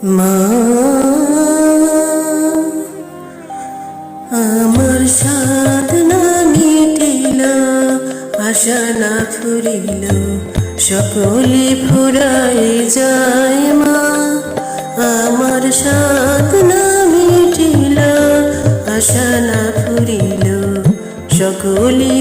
মা, আমার সাধনা মিটিল, আশা না ফুরিল, সকলে ফুরায় যায় মা। আমার সাধনা মিটিল, আশা না ফুরিল, সকলে